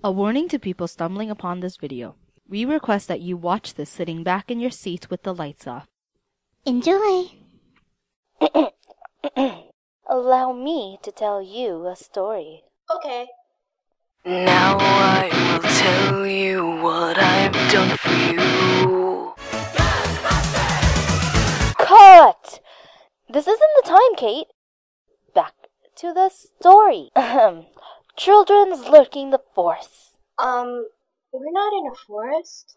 A warning to people stumbling upon this video. We request that you watch this sitting back in your seat with the lights off. Enjoy! Allow me to tell you a story. Okay. Now I will tell you what I've done for you. Cut! This isn't the time, Kate. Back to the story. Children's lurking the forest. We're not in a forest.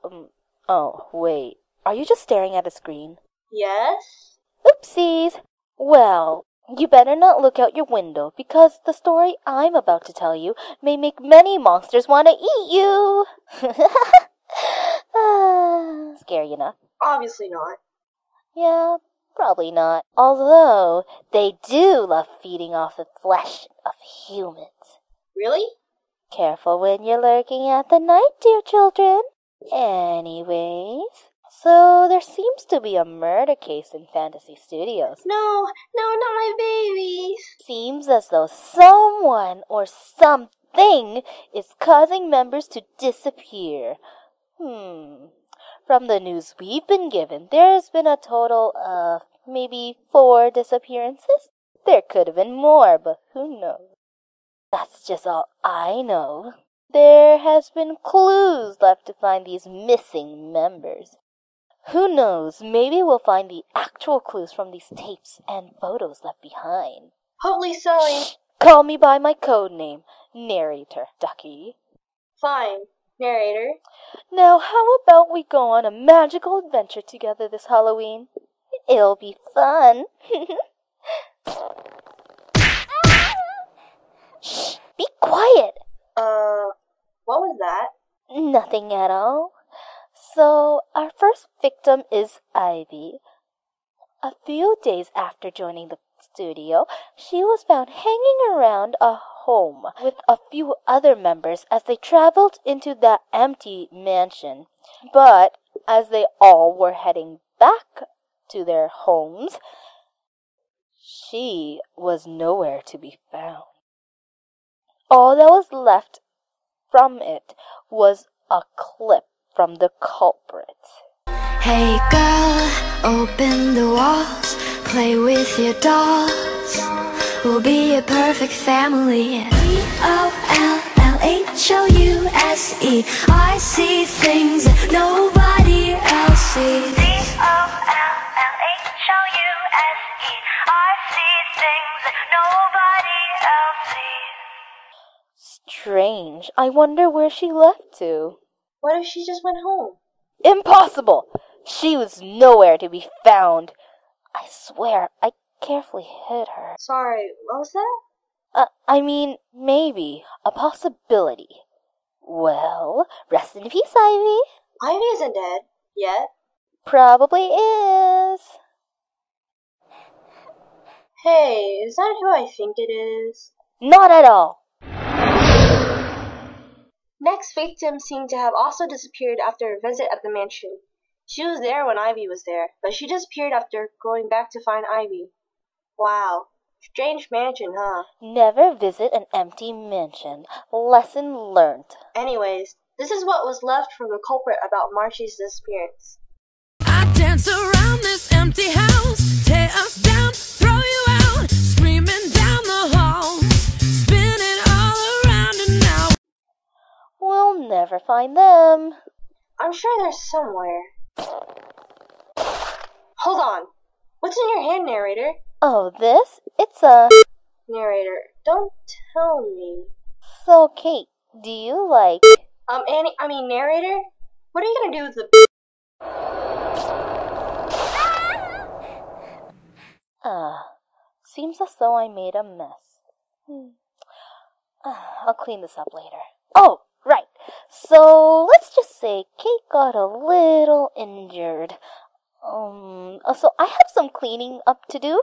Oh, wait. Are you just staring at a screen? Yes? Oopsies. Well, you better not look out your window because the story I'm about to tell you may make many monsters want to eat you. Scary enough. Obviously not. Yeah, probably not. Although, they do love feeding off the flesh of humans. Really? Careful when you're lurking at the night, dear children. Anyways, so there seems to be a murder case in Fantasy Studios. No, not my babies. Seems as though someone or something is causing members to disappear. From the news we've been given, there's been a total of maybe 4 disappearances. There could have been more, but who knows? That's just all I know. There has been clues left to find these missing members. Who knows, maybe we'll find the actual clues from these tapes and photos left behind. Hopefully so. Shh. Call me by my code name, Narrator, Ducky. Fine, narrator. Now, how about we go on a magical adventure together this Halloween? It'll be fun. Shh, be quiet. What was that? Nothing at all. So, our first victim is Ivy. A few days after joining the studio, she was found hanging around a home with a few other members as they traveled into the empty mansion. But as they all were heading back to their homes, she was nowhere to be found. All that was left from it was a clip from the culprit. Hey girl, open the walls, play with your dolls. We'll be a perfect family. P-O-L-L-H-O-U-S-E. I see things that nobody else sees. P-O-L-L-H-O-U-S-E. I see things that nobody else sees. Strange. I wonder where she left to. What if she just went home? Impossible! She was nowhere to be found. I swear, I carefully hid her. Sorry, what was that? Maybe. A possibility. Well, rest in peace, Ivy. Ivy isn't dead. Yet. Probably is. Hey, is that who I think it is? Not at all. Next victim seemed to have also disappeared after a visit at the mansion. She was there when Ivy was there, but she disappeared after going back to find Ivy. Wow. Strange mansion, huh? Never visit an empty mansion. Lesson learned. Anyways, this is what was left from the culprit about Marshy's disappearance. I dance around this empty house, tear us down, throw you out, screaming down the hall, spinning all around and now. We'll never find them. I'm sure they're somewhere. Hold on. What's in your hand, narrator? Oh, this? It's a... Narrator, don't tell me. So, Kate, do you like... Narrator? What are you gonna do with the... Seems as though I made a mess. I'll clean this up later. Oh, right. So, let's just say Kate got a little injured. So I have some cleaning up to do.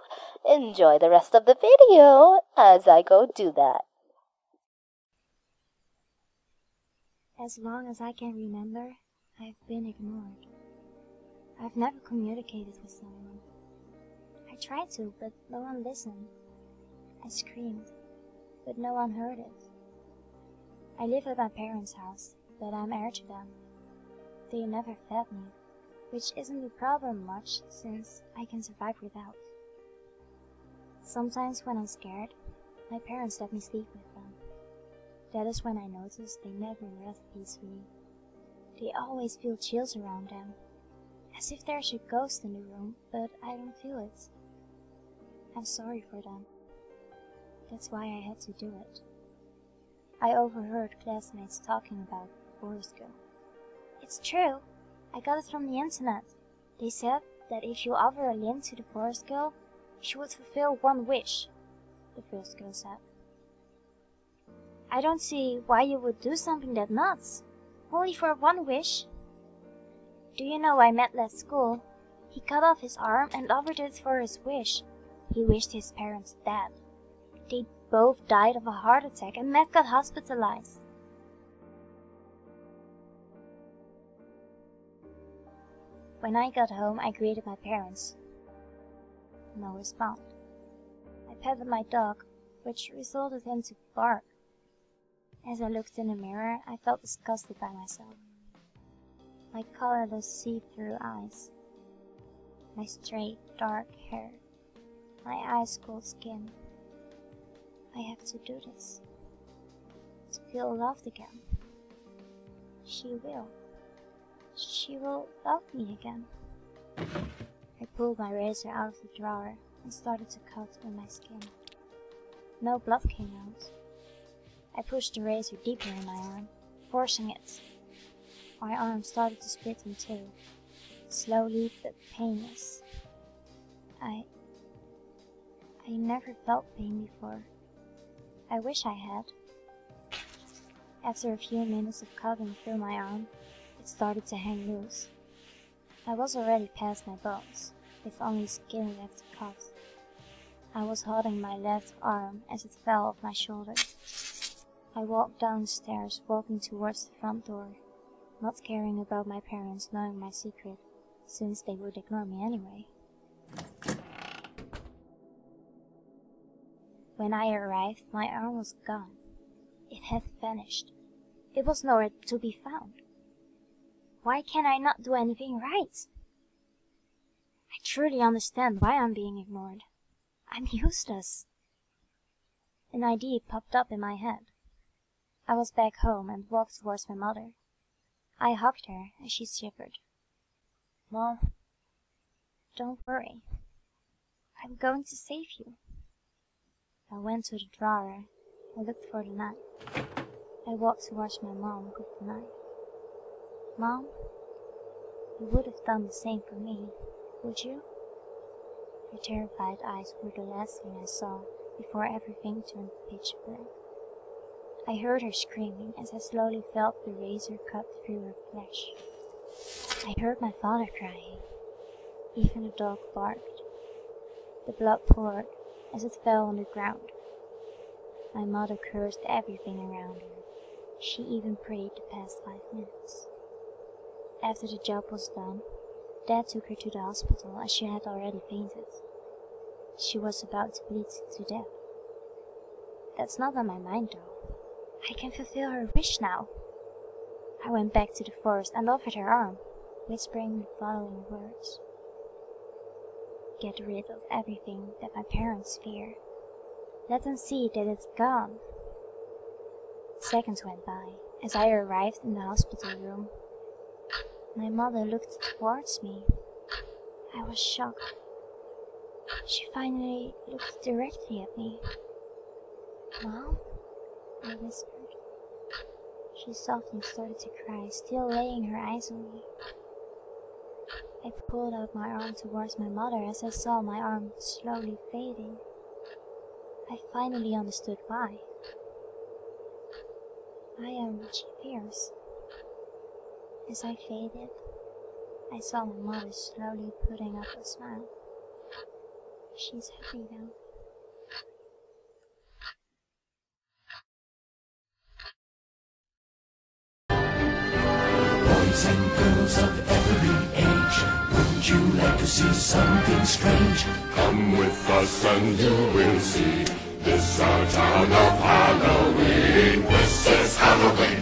Enjoy the rest of the video as I go do that. As long as I can remember, I've been ignored. I've never communicated with someone. I tried to, but no one listened. I screamed, but no one heard it. I live at my parents' house, but I'm heir to them. They never fed me, which isn't a problem much since I can survive without. Sometimes when I'm scared, my parents let me sleep with them. That is when I notice they never rest peacefully. They always feel chills around them, as if there's a ghost in the room, but I don't feel it. I'm sorry for them. That's why I had to do it. I overheard classmates talking about the forest girl. It's true. I got it from the internet. They said that if you offer a link to the forest girl, she would fulfill one wish, the forest girl said. I don't see why you would do something that nuts. Only for one wish. Do you know I met at school? He cut off his arm and offered it for his wish. He wished his parents dead. They both died of a heart attack and Matt got hospitalized. When I got home, I greeted my parents. No response. I petted my dog, which resulted him to bark. As I looked in the mirror, I felt disgusted by myself. My colorless, see-through eyes. My straight, dark hair. My ice-cold skin. I have to do this. To feel loved again. She will. She will love me again. I pulled my razor out of the drawer and started to cut on my skin. No blood came out. I pushed the razor deeper in my arm, forcing it. My arm started to split in two, slowly but painless. I never felt pain before. I wish I had. After a few minutes of cutting through my arm, it started to hang loose. I was already past my bones, with only skin left to cut. I was holding my left arm as it fell off my shoulder. I walked downstairs, walking towards the front door, not caring about my parents knowing my secret, since they would ignore me anyway. When I arrived, my arm was gone. It had vanished. It was nowhere to be found. Why can I not do anything right? I truly understand why I'm being ignored. I'm useless. An idea popped up in my head. I was back home and walked towards my mother. I hugged her as she shivered. Mom, don't worry. I'm going to save you. I went to the drawer and looked for the knife. I walked towards my mom with the knife. Mom, you would have done the same for me, would you? Her terrified eyes were the last thing I saw before everything turned pitch black. I heard her screaming as I slowly felt the razor cut through her flesh. I heard my father crying. Even the dog barked. The blood poured as it fell on the ground. My mother cursed everything around her. She even prayed the past 5 minutes. After the job was done, Dad took her to the hospital as she had already fainted. She was about to bleed to death. That's not on my mind though. I can fulfill her wish now. I went back to the forest and offered her arm, whispering the following words. Get rid of everything that my parents fear. Let them see that it's gone. Seconds went by as I arrived in the hospital room. My mother looked towards me. I was shocked. She finally looked directly at me. Mom? I whispered. She softly started to cry, still laying her eyes on me. I pulled out my arm towards my mother as I saw my arm slowly fading. I finally understood why. I am what she fears. As I faded, I saw my mother slowly putting up a smile. She's happy now. Boys and girls of every age, would you like to see something strange? Come with us and you will see. This our town of Halloween. This is Halloween.